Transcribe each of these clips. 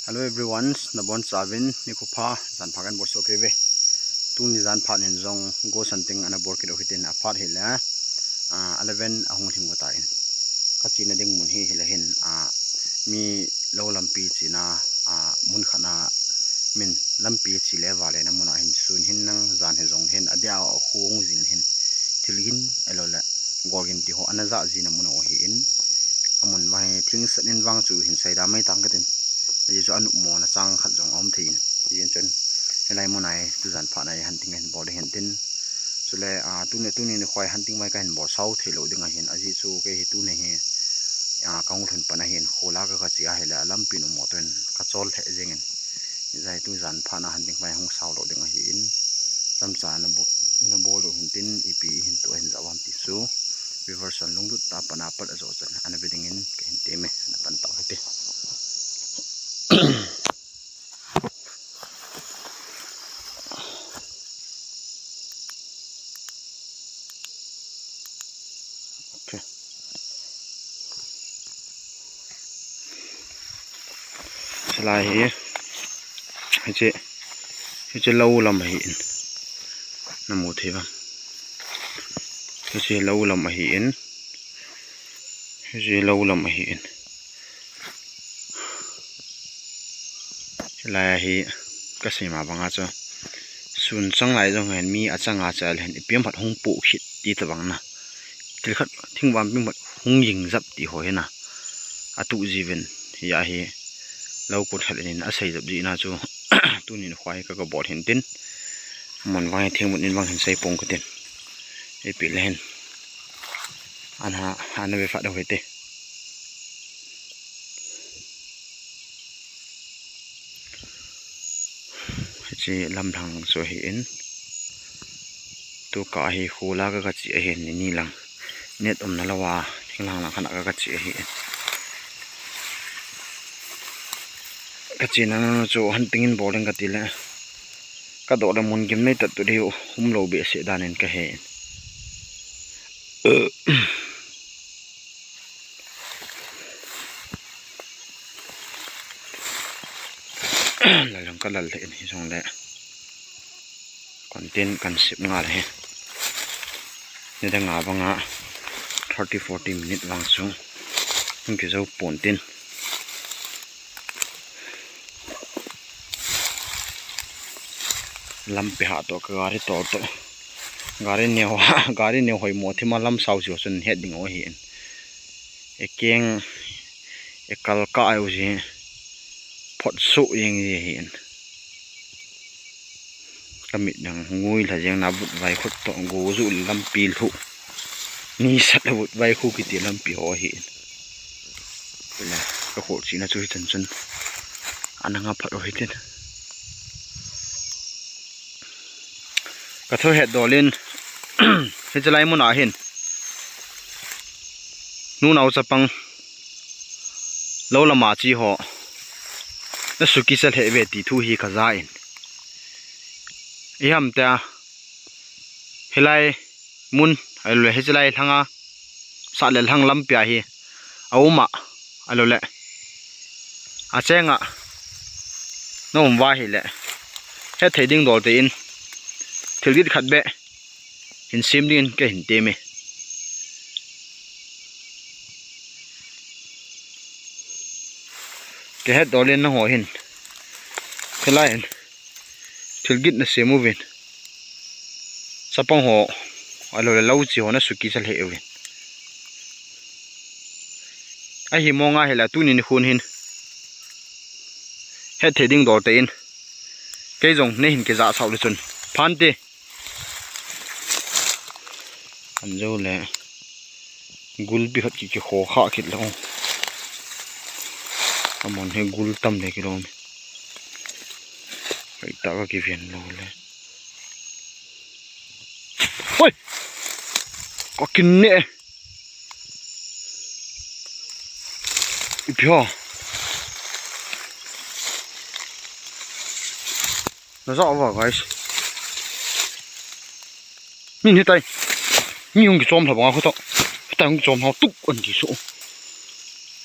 Hello everyone, na bon savin ni kupha zan phakan bo so keve tu ni zan phat hin zong go santing ana bor ki do hitin a phat hila 11 ahung thim ko ta in ka china ding mun hi hila hin mi lo lampi china mun khana min lampi chi le wale na mun a hin sun hin nang zan he zong hin adia huong zin hin thilgin elola gorgin ti ho anaza zina mun o hi in amun wai thing sanin wang chu hin sai da mai tang ka tin ye cho anu mo na chang khat jong om thin yen chen helai mo nai tu zan pha nai hunting hen bo de hen tin chule tu ni khoi hunting mai ka hen bo sau thelo dinga hen aji chu ke hi tu ne he kaung thun pa na hen khola ka chi a hela lam pin mo ten ka chol the jeng zai tu zan pha na hunting mai hong sau lo dinga hi in sam cha na bo ina bo lo hin tin ipi hin to hen zawam ti su reversion lungdu ta pana pat azo chan ana beding in ke hen te me na pan ta hete okay chala hi che lâu lam hi in na mo the ba che lâu lam hi in che lâu lam hi in lai hi ka sima banga cho sun chang lai jong hen mi achanga chal hen ipem phat hong pu khit ti tawang na til khat thingwam pim phat hong ying zap ti ho hena atu jiven ya hi lo ko thalenin a sei jab ji na chu tunin khwai ka ka bot hen tin mon wai thingmut nin wang hen sei pong ka tin e pi len ana be fa da hoite chi lam thang so hi in tu ka hi khula ka chi a hen ni lang net om na lawa thinglang la khana ka chi hi ka chi na chu hunting in boarding ka tile ka do da mun gim nei tat tu di hum lo be se danen ka he la lang ka lal le ni song le content kan sip nga le ni da nga banga 30-40 minute wang chung ng ke zo pon tin lam pe ha to gari to gari ne hoi mo thima lam sau chu chun heading o hi e keng e kal ka ai ji phot su yeng ji hi kamit nang ngui la jeng na but vai khut to go zu lam pil thu ni sat but vai khu ki ti lam pi ho hi la ka khol chi na chu chen chen ananga phat ho hi tin ka tho het dolin he chalai mun a hin nu nau chapang lo lama chi ho na suki sal he ve ti thu hi khaza in iham ta helai mun alole he chalai thanga sa le thang lam pya hi auma alole achenga nom wa hi le he theding dol te in thilgit khat be hin sim din ke hin te me ke het dolen na ho hin khelain thilgit na semu vin sapang ho alo le lau chi ho na suki sal he evin a hi monga hela tunin hun hin het theding dor te in ke jong ne hin ke za sau le chun phante anjo le gul bi hat ki kho kha khit lo amon he gul tam le ki rom kai ta ka ki ven lo le oi ko kin ne ipyo na za wa guys min hitai mi hung ki chom thaba kho to ta hung chom ha tuk an ti so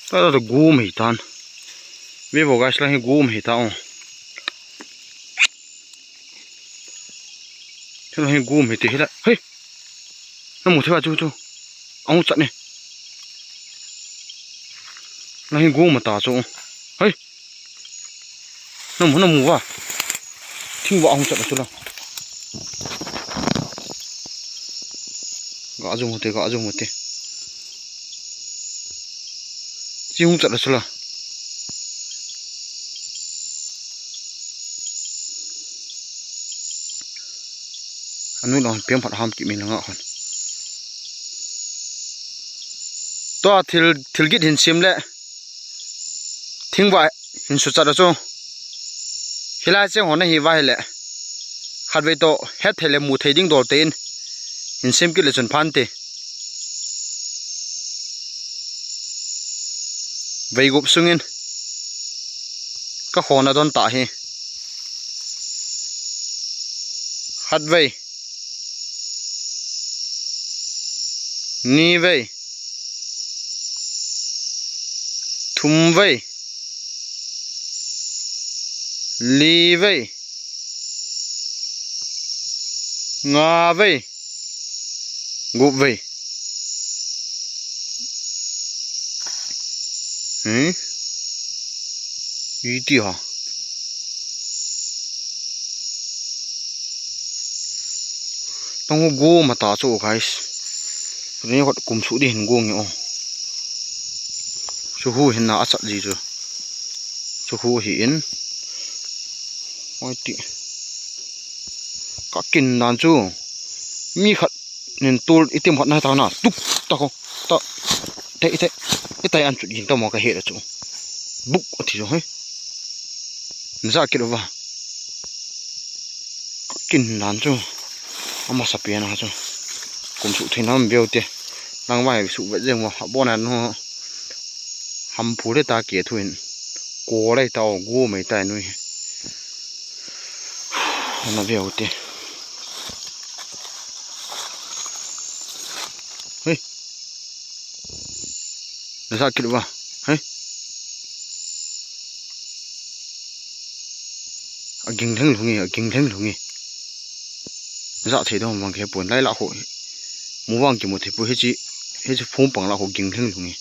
ta da go mai tan Ve bo guys la hi gum hi ta ong. Thế là hi gum hi ti hi la. Hey. Nó mu thua chu. Ông chặt nè. Nó hi gum mà ta chu. Hey. Nó mu à. Thing vào ông chặt chu la. Gõ dùng một tí. Chi không chặt chu la. Anh nuôi nó piang phật ham kỹ mình là ngọ con. To thil git hin sim le. Thing vai hin su chặt chu. Hilai che hon hi vai le. Khat ve to het thele mu thei ding dol ten. Hin sim kit le chun phan te. Vei gup sungin. Ka khona don ta hi. Khat vei. Ni vei. Thum vei. Li vei. Nga vei. Gup vei. Ý tí hả? Nó có gô mà tả chỗ guys. Ini kot kum su di hin gong yo. Su hu hin na achat ji chu. Su hu hi in. Oi ti. Ka kin nan chu. Mi khat nen tul itim hot na ta na. Tuk ta ko. Ta. Te an chu yin ta mo ka he da chu. Buk ti jo he. Nza ki va. Ka kin nan chu. Ama sa pe na chu. Cùng sự thì nó biểu tiền đang vài sự vật riêng mà bọn này nó hầm phú để ta kia thuyền cố đây tàu gô mấy tài nuôi nó biểu tiền hey nó sao kịp vào hey ở kinh thắng luôn nghe dạ thì đâu mà cái buồn lấy lão hội mua vàng chỉ một thì bữa hết chỉ phun bằng lão hội kinh thắng luôn nghe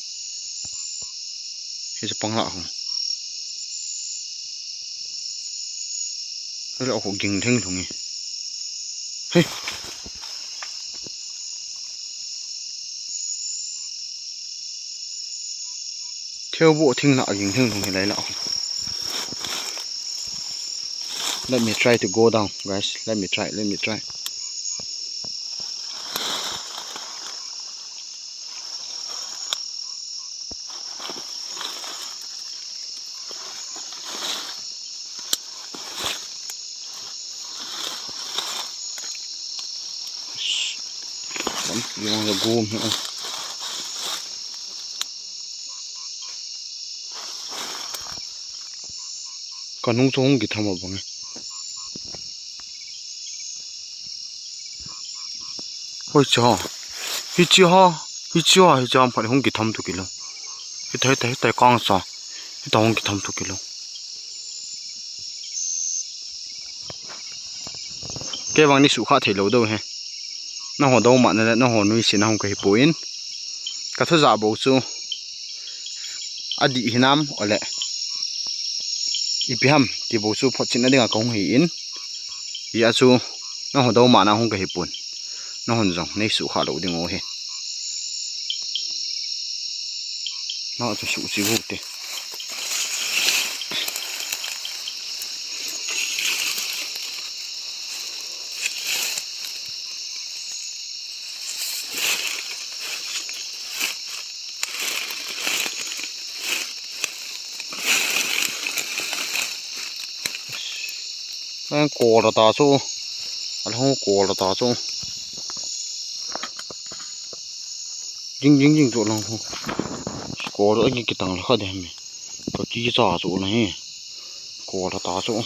hết bằng lão hội lão hội kinh thắng luôn nghe hey theo bộ thinh lão kinh thắng luôn nghe lấy lão. Let me try to go down, guys. Let me try. You want to go here? Còn nung xuống cái thằng mà bằng ôi trời, hi chi phải không kịp thăm tụi kilo, hi thấy con sao, hi tao không kịp thăm tụi kilo, cái bằng đi sụt khá thể lâu đâu he, nó hồ đâu mà nó hồ nuôi xin không cái bụi, cái thứ giả bộ chú, đi hi nam ở lại, ipiham thì bộ chú phát triển ở đây là công hiến, vì chú nó hồ đâu mà nó không cái bụi. Nó hồn rồng này sụt khá lâu đi ngồi he nó cho sụt chịu hụt đi anh cổ là ta số anh không cổ là ta số ding chỗ lòng không có đỡ những cái tầng là khó đem có chỉ giả chỗ này có là tá chỗ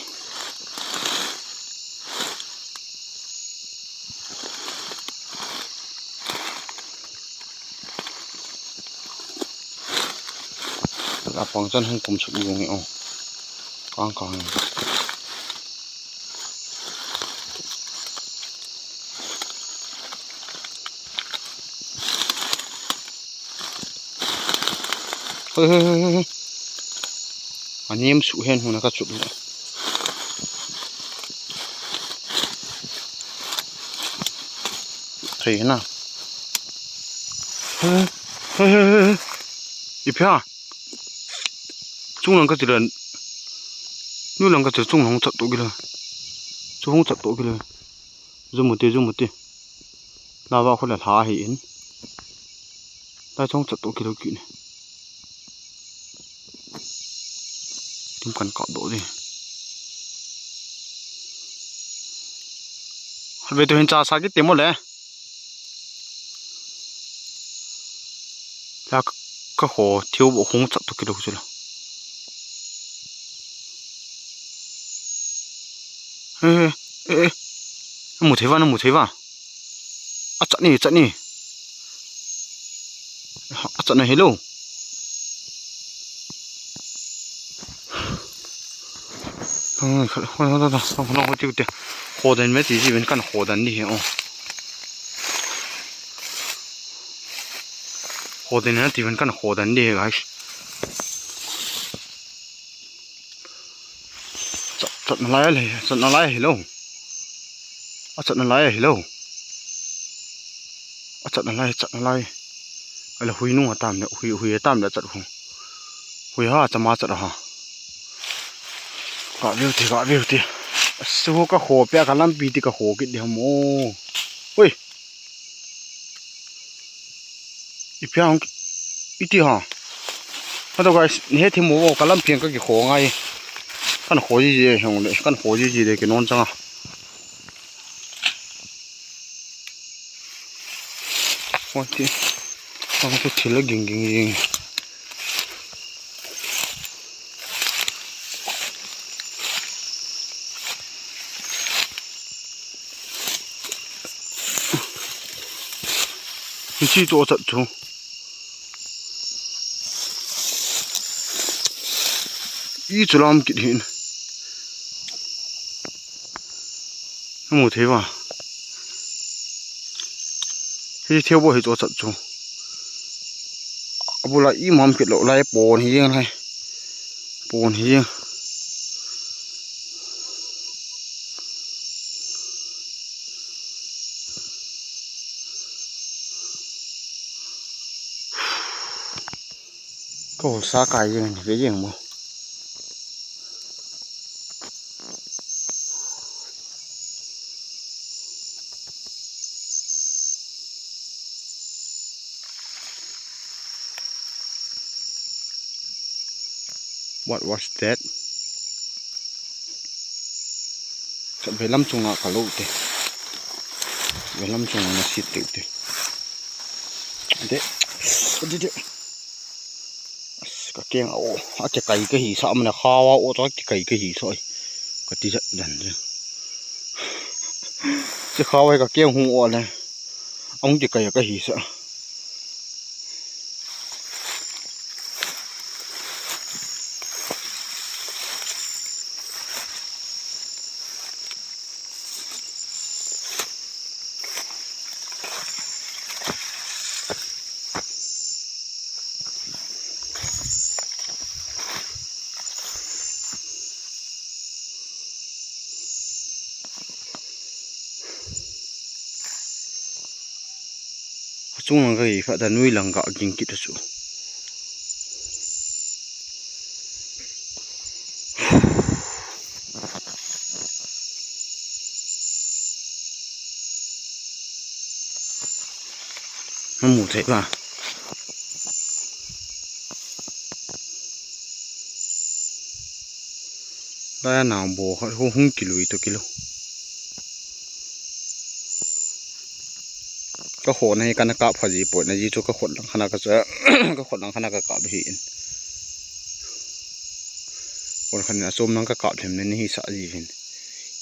là bằng chân không cùng chịu dùng nhau Con anh em sụi hen hồn nó cắt sụi thấy thế nào ít à trung lòng cái gì lần nuôi lòng cái gì trung lòng chặt tổ kia rồi trung lòng chặt tổ kia rồi dùng một tí lao vào không là thả hiện ta trong chặt tổ kia rồi kỹ này tìm cần cọp đổ đi về tôi hiện tra sai cái tiếng một lẽ là cái hồ thiếu bộ không chặt tổ kia đâu chứ là ê một thế vào à chặt nè chặt này hello không chịu được hồ đần mấy gì bên cạnh hồ đần đi hả hồ đần nó thì bên cạnh hồ đần đi guys chặt nó lái hello chặt nó lái hello chặt nó lái cái là huy nung tam đấy huy tam đã chặt không huy ha chăm má chặt ha gõ biểu thì số cái hồ bè cái lắm bị thì cái hồ cái điểm mồ ui ít bè không ít đi ha nó đâu cái hết thì mồ cái lắm phiền cái hồ ngay cái hồ gì không đấy cái hồ gì đấy cái non chăng à ôi thì không có chỉ là gừng chỉ tổ chặt chung ít chỗ làm kỹ hiện một thế mà thì theo bộ hệ tổ chặt chung bộ lại im mắm kỹ lộ lại bồn hiên cổ xa cài gì này cái gì mà what was that chọn về lâm trùng cả lũ thế về lâm trùng là xịt tiểu thế đấy cái keng ô cái cây gì sao mà kho ô cho cái gì thôi cái tí giận dần chứ chứ kho cái keng hung ô này ông chỉ cái gì sợ chung là cái phải là nuôi lằng gạo kinh kỹ được nó mù thế mà đây nào bồ họ không kilo itu kilo cái hồ này cái nó cạp phải gì bội này gì cho cái hồ đằng khana cái cái hồ đằng khana cái cạp hiện còn khana xôm nó cái cạp thêm nên hi sợ gì hiện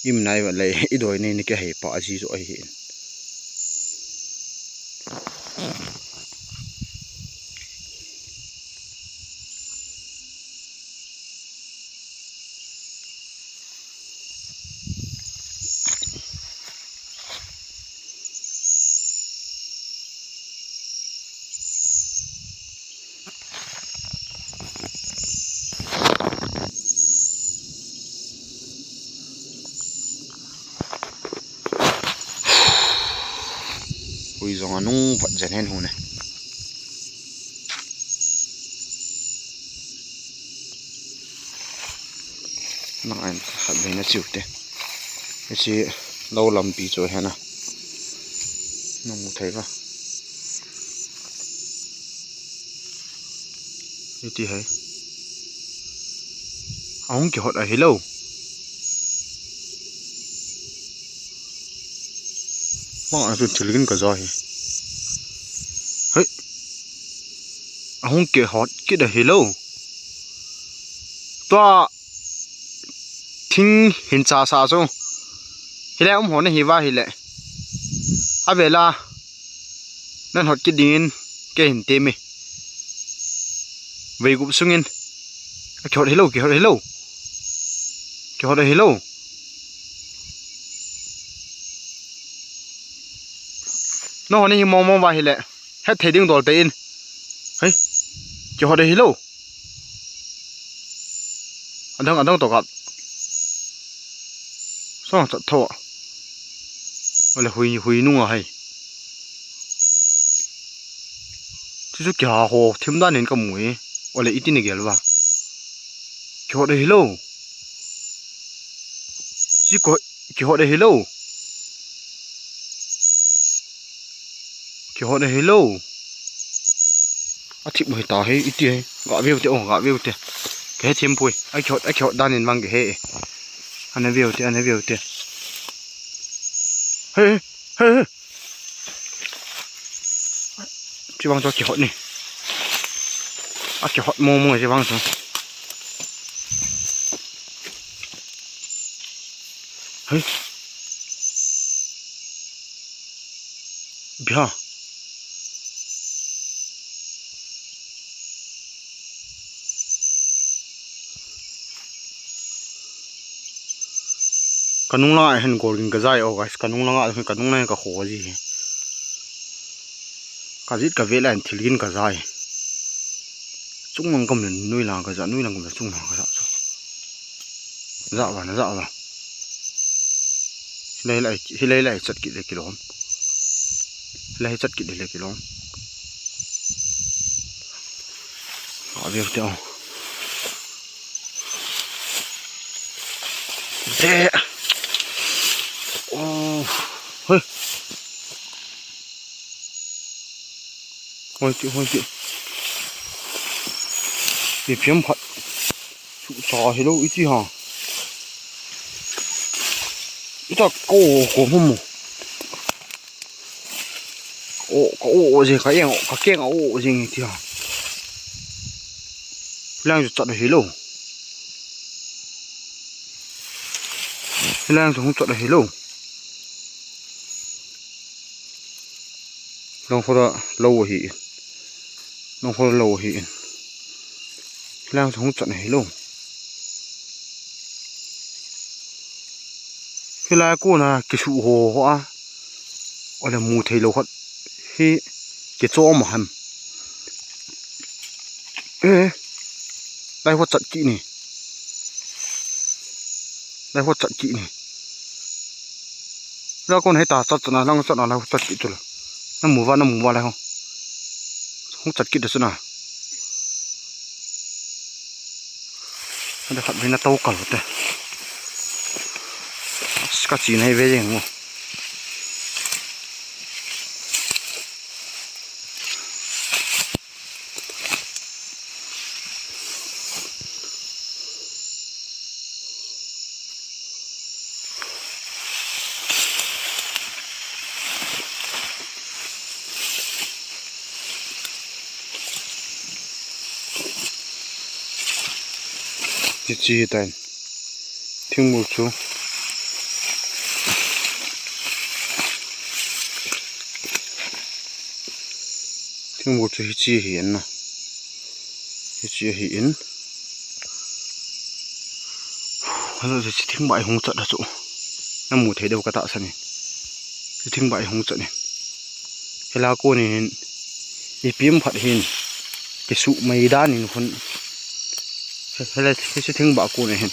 im này vậy lấy ít đôi này cái hệ bỏ gì rồi hiện hui zong anung vat jen hen hu ne nang an khat ve na chiu te chi lo lam pi cho hena nong mu thai ba ti hai ong ki hot a hello ma tu chilgin ka za hi hei ong ki hot ki da hello to thing hin cha sa so hile ho na hi wa hile a vela nan hot ki din ke hin te me về cũng sung in kiểu hello nó này mong vào hele hết thấy tiếng đổ tên hey kiểu hello anh đang tổ gặp sao thật thọ là hui nung à hay chứ kia hồ thêm đan nên cầm mũi Ole iti ni gelwa. Ki de hello. Ji ko ki de hello. Ki de hello. A thip moi ta he iti he. Ga view te. Ke thêm pui. Ai ki dan in mang ge he. Ana view te. Hey. Chi bang cho ki ni. Aki hot mo je bang so hey bia kanung la hen golin ka zai o guys kanung la kanung na ka kho ji ka jit ka velan thilgin ka zai chung ngang cầm lên nuôi làng cái dạ nuôi làng cầm là chung làng cái dạ vào lấy lại chặt kỹ để kỹ lắm lấy chặt kỹ để kỹ lắm ở việc tiêu thế ô hơi thôi chị để phiếm phật trụ trò hello ít gì hả ít là cổ không có ổ gì cái em có keng ổ gì thì hả lang chọn được hello lang không chọn được hello long phô lâu hỉ lang không chọn hello cái lá cô là cái sụ hồ hoa gọi là mù thầy lâu hết khi cái chỗ mà hầm ê đây hoa chặt kỹ này ra con hay ta chặt là lang chặt là chặt kỹ rồi nó mù vào này không chặt kỹ được nào nó khát với nó tàu cẩu thế các chị này về gì không chị tên thiên một chú chị hiển nè chị hiển bây giờ chị thiên bại hung trận là chỗ nó mù thấy đâu cả tạo sao này chị thiên bại hung trận này cái lá cô này đi biếm phật hiền cái sụ mây đá này còn hay là cái sự thương bảo cô này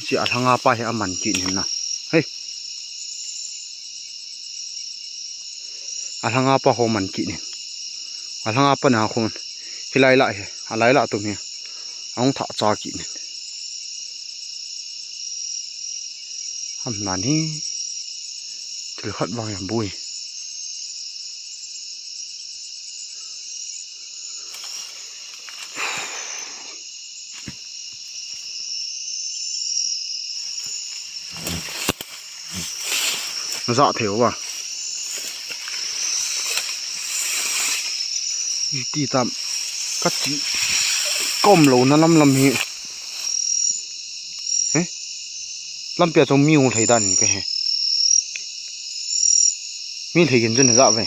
chị ở thằng apa hay màn chị này nè hey alanga pa ho man ki ni alanga pa na khon hilai la he alai la tu mi ong tha cha ki ni ham nan hi thil khat bang yam bui dạ thiếu à đi tạm cắt chỉ com lầu nó lâm hi thế lâm bia trong miêu thấy đàn cái hè miêu thấy kiến dân là dạ về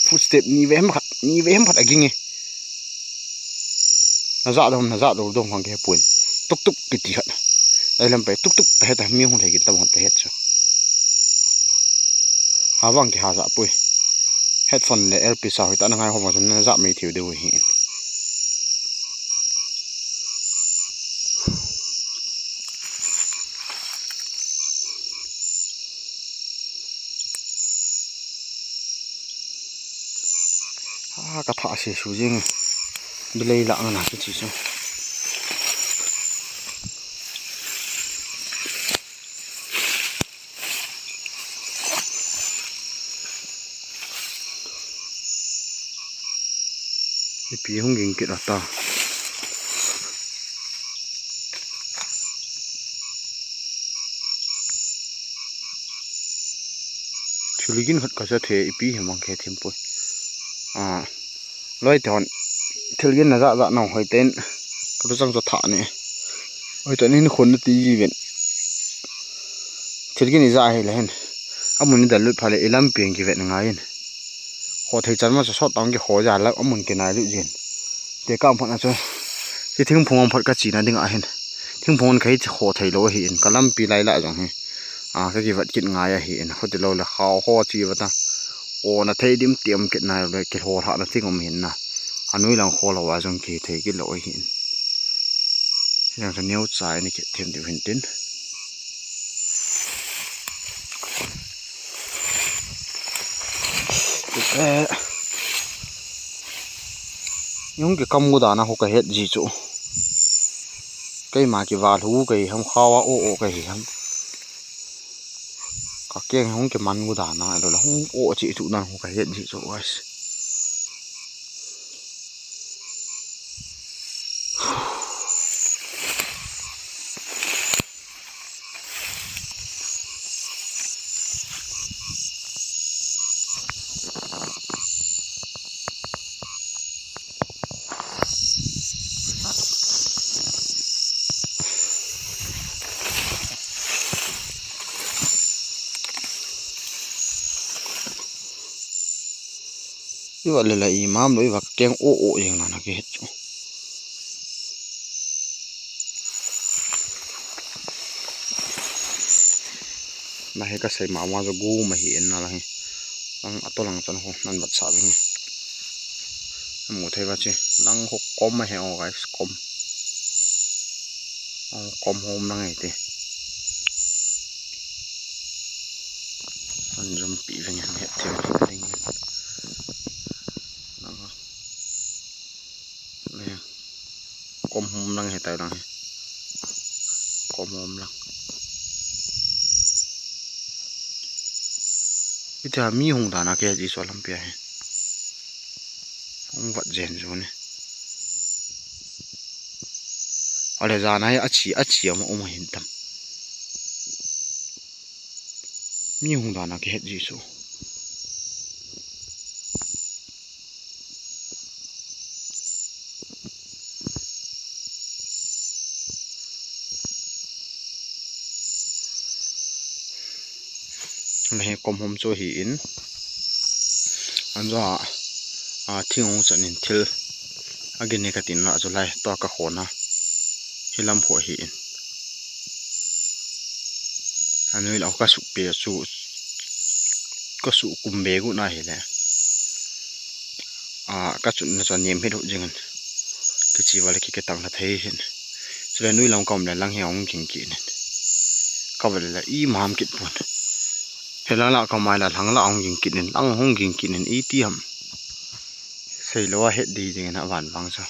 footstep ni về em phật ở kia nghe nó dạ đâu đông hoàng cái buồn túc cái tí hận đây làm phải túc hết ta miêu không thấy cái tâm hồn hết rồi hà vang cái hà dạ bui headphone để LP sao thì ta năng ai hôm vào nó dạ mày thiếu đều hiện cái thợ sẽ sử dụng bên đây là ăn nào cái gì chứ 비 홍긴 길 왔다. 줄이긴 헛가서 돼 비 해만 개 템포. lôi thọn thil là dạ nào hỏi tên cái răng cho thả này hỏi tên nên khốn tí gì vậy thil này dạ hay là hen muốn để lụt phải làm biển cái vậy ngay họ thấy chắn mà sót đóng cái khó giả là muốn cái này lụt gì để các bạn cho cái thiên phong phật cái chỉ là đừng ai hen thiên phong cái họ thấy lỗi hiện cái làm bị lại lại rồi cái gì vật kiện ngay hiện họ từ lâu là khó chi vậy ta nó thấy điểm tiệm cái này rồi cái hồ họ nó thích ông hiện nè anh nuôi lòng hồ là vào trong kỳ thấy cái lỗi hiện rằng cái nếu trái này thêm điều hiện tiến những cái công của đó nó không có hết gì chỗ cái mà cái vào thú cái không khó ô cái không các cái không cái mặn của đàn này rồi là không ổ chị tụ nào không cái hiện chị chỗ guys như vậy là imam đối với keng ô gì là cái hết chỗ mà hay cái sợi máu mà rồi gu mà hiện là đang tôi đang chân hồ nên bật sạp với nghe một thay vào chứ đang hộp com mà heo cái com hôm đang ngày thì anh zoom bị về nhà hết theo cái này com hôm lăng hay tay lăng com hôm lăng cái thứ mi hùng đàn cái gì xóa lắm bia không vật rèn rồi này ở đây ra này ắt chỉ mà ông hiện tâm mi hùng đàn cái gì số này com hôm cho hiện anh do thiên ông sẽ nên thil again này cái tin là cho lại to cả khổ na hi làm phổ hiện anh ấy là có sụp bể có sụp cùng bể cũng này nè các chuyện nó cho niệm hết độ chừng cái chỉ vào là cái tầng là thấy hiện cho nên nuôi lòng cầm là lăng heo ông kinh kỳ này có vẻ là im ham kịch buồn เห็นแล้วละก็มาละหลังละเอายิงกินลังห้องยิงกินอีเตียมใส่แล้วว่าเฮ็ดดีจริงนะหวานบางซะ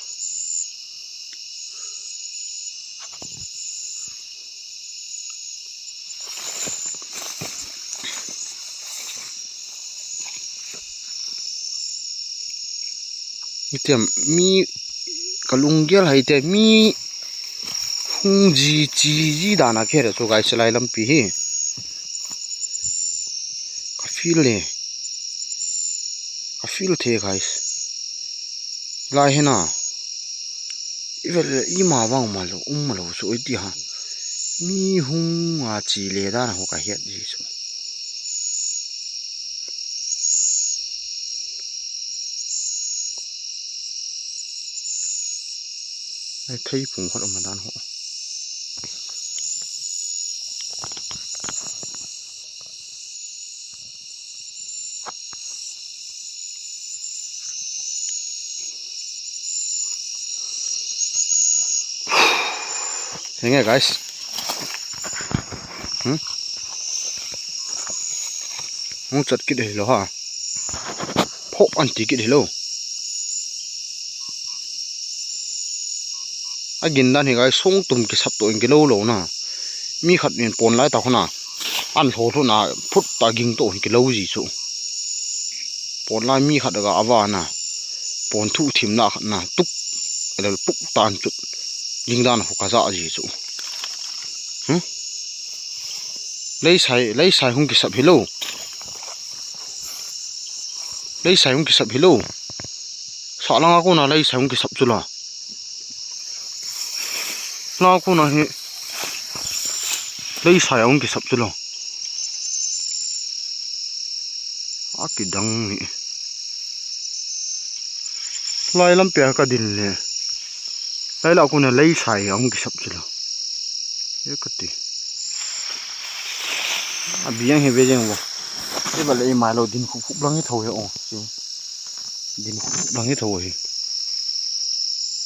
อีเตียมมีกะลุงเกลให้แต่มีหุงจีดานะแค่ละโซกายสไลลำปีกาฟิลเลยกาฟิลเทกายลายเห็นน่ะอีเวลอีมาวังมาโลมาโลสุดที่ฮะมีหุงจีเลดานะโฮกาเฮ็ดจีสุไอ้ไทยผงเขาออกมาด้านหัวยังไง guys มึงจัดกินได้หรอฮะพกอันตีกินได้หรอไอ้กินด้านนี้ guys ส่งตุ่มกิสับตัวเองกิโลโลนะมีขัดเงินปนไล่ตาขนาดอันโถทุน่ะพุทตากิงตัวกิโลจีสุปนไล่มีขัดก็อาวานะปนทุทิมนะนะตุกอะไรปุ๊กตานจุดยิงด้านหัวกระซ่าจีสุlấy xài không kịp sập hello lấy xài không kịp sập hello sợ lăng cô nào lấy xài không kịp sập chưa là lăng cô nào lấy xài không kịp sập chưa là cái đắng này lại làm bè cái đinh này lấy là cô nào lấy xài không kịp sập chưa là cái gì biang he bejeng bo e bale e mailo din khu khu blang he tho he o din khu blang he tho he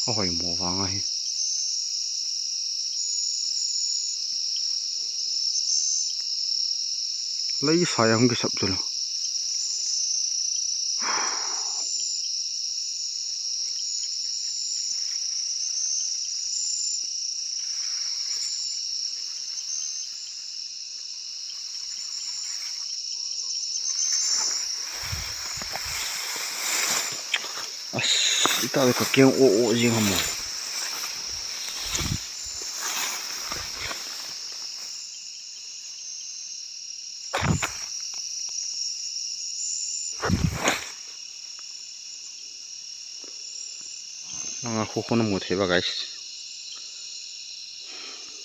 o hoi mo wang he lấy sayang ke sab chulo ta có kêu ô gì không mà nàng khu không một thế吧 guys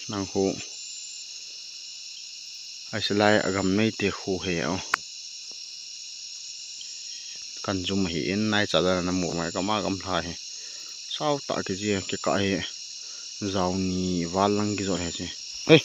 nàng khu ai sẽ lại gầm mấy tiệc khu hẻoกันจุ่มเห็นนายจัดน้ำหมูไหมก็มากำพายเศร้าตากี่เจี๋ยกี่กายเจ้านี่วันลังกี่จอดเหรอจีเฮ้ย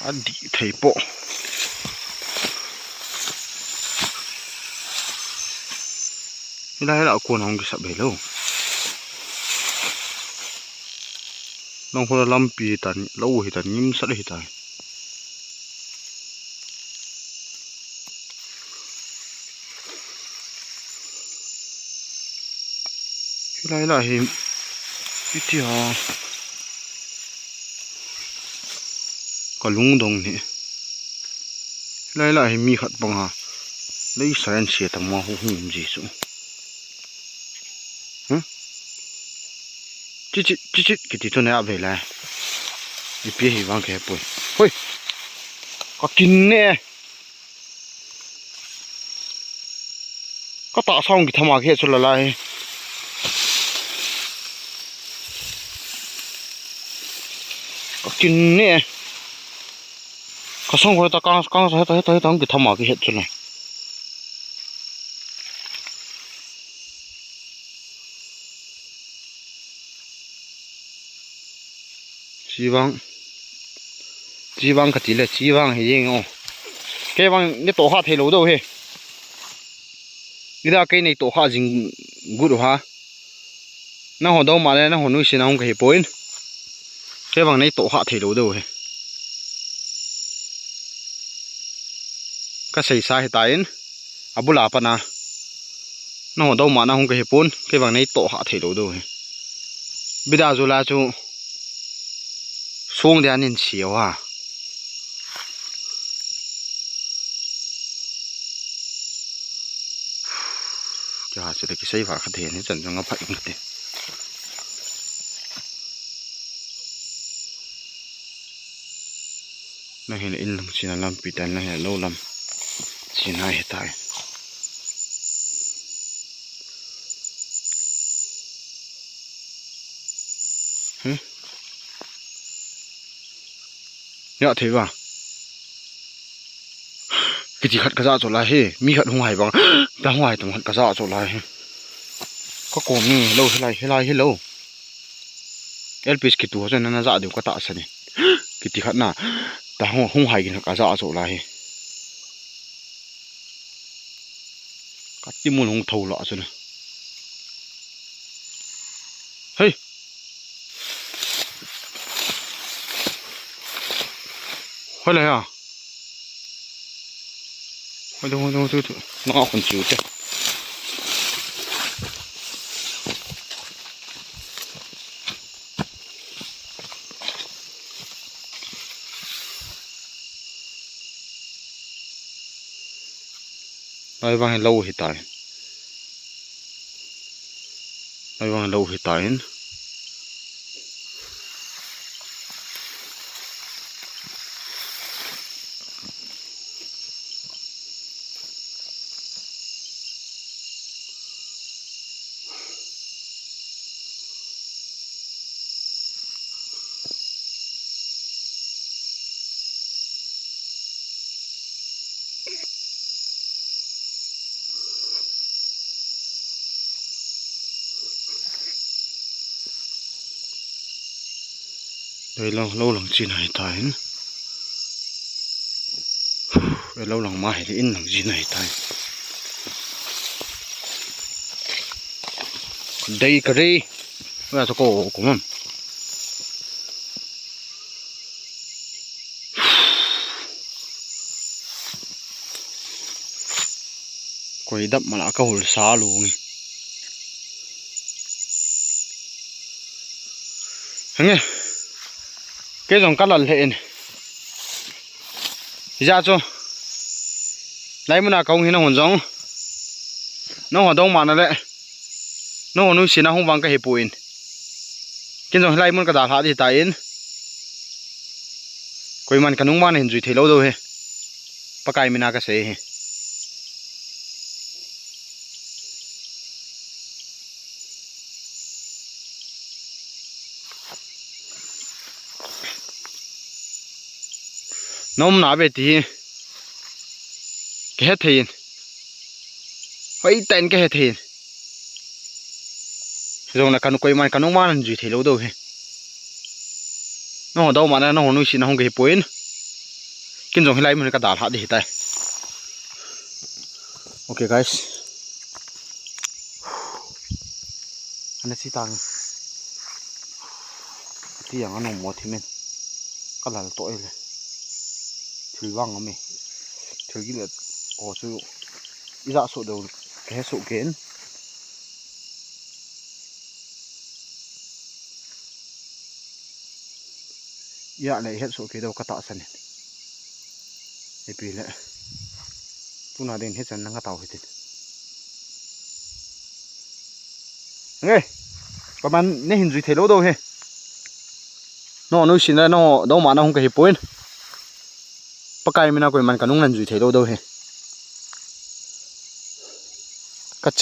อันดีไทยโปไม่ได้แล้วกวนห้องกิสับเบลน้องคนละลำปีตันแล้วหิตันยิ้มสัตว์หิตันไม่ได้แล้วเห็นพิธีฮะก็ลุงดงนี่ไล่ๆให้มีขัดบังฮะได้สารเสียทั้งมาหูจีสุจิ๊ดกิติตัวนี้เอาไปเลยอีเปียหิวังแค่ปุ่ยเฮ้ยก็กินเนี่ยก็ตาส่องกิทำมาแค่สุดละลายก็กินเนี่ยก็ส่งคนตะกางตะให้ต้องกิทำมาแค่สุดเลย จีวังกะติเลยจีวังเฮยิงอ๋อแกวังนี่โตข้าเทโลโดเฮนี่ดาแกนี่โตข้าจิงกุดฮะน้าหัวดอมาเลยน้าหัวนุ่ยสิน้าหัวกะเฮปอยน์แกวังนี่โตข้าเทโลโดเฮก็ใส่สายตายน์อาบุลาปนะน้าหัวดอมาน้าหัวกะเฮปอนแกวังนี่โตข้าเทโลโดเฮบิดาจุลาจูส่งเดียนินเชียวอ่ะจะหาสิ่งที่ใช้ฝาขัดเห็นนี่จันทร์งับพัดอีกทีนั่นเห็นอินลำชินาลำปีตันนั่นเห็นโลลำชินาเหตุใดเนี่ยถือว่ากิจขัดกระซ่าโจลายเฮมีขัดหงายบ้างแต่หงายแต่ขัดกระซ่าโจลายก็โกงนี่โลเฮลัยเฮโลเอลพิสกิตัวจนนั่นจะเดี๋ยวก็ตาสนิกิจขัดน่ะแต่หงายกินกระซ่าโจลายกัดที่มุนหงทูละจนเฮ้ยอะไรอ่ะไปดูน้องเอาคนจิ๋วจ้ะไอ้บางให้เล่าให้ตายไอ้บางให้เล่าให้ตายđây lâu lần chín này thay đây lâu lần mai thì in lần chín này thay đây cái gì bây giờ cô cũng không quay đập mà là câu hồi xa luôn nghe cái dòng cắt lợn hẹn ra cho lấy một nào công thì nó hồn giống nó hoạt động mà nó đấy nó hồn nuôi xí nó không văng cái hiệp bùn cái dòng lấy một cái đá phá thì tại in quay mình cái nung man hình duy thế lâu rồi bắt cái mình nào cái xe nôm nã về thì cái hết thìn phải tên cái hết thìn rồi là cần quay mà cần nông man gì thì lâu đâu nó ở đâu mà nó nuôi xin nó không cái bún kinh dùng lấy mình cái đá hạt đi tay ok guys anh sẽ tăng thìอย่างนั้นหมดที่มันก็หลายตัวเลยถือว่างเอาไหมถือกี่เหลือโอ้ซื้อวิจารณ์สุดเดียวแค่สุดเกินยาในเฮ็ดสุดเกินเดียวก็ตัดสันไอปีละตู้นาเดินเฮ็ดสันนั่งก็เต่าเฮ็ดไงประมาณนี่หินจุดเทโลโดเฮน้องนุ้ยสินแล้วน้องดาวมาน้องก็เห็นปุ่นปากไก่ไม่น่าคุยมันกันนุ่งนั่นจุดเทโลโดเฮกัดเจ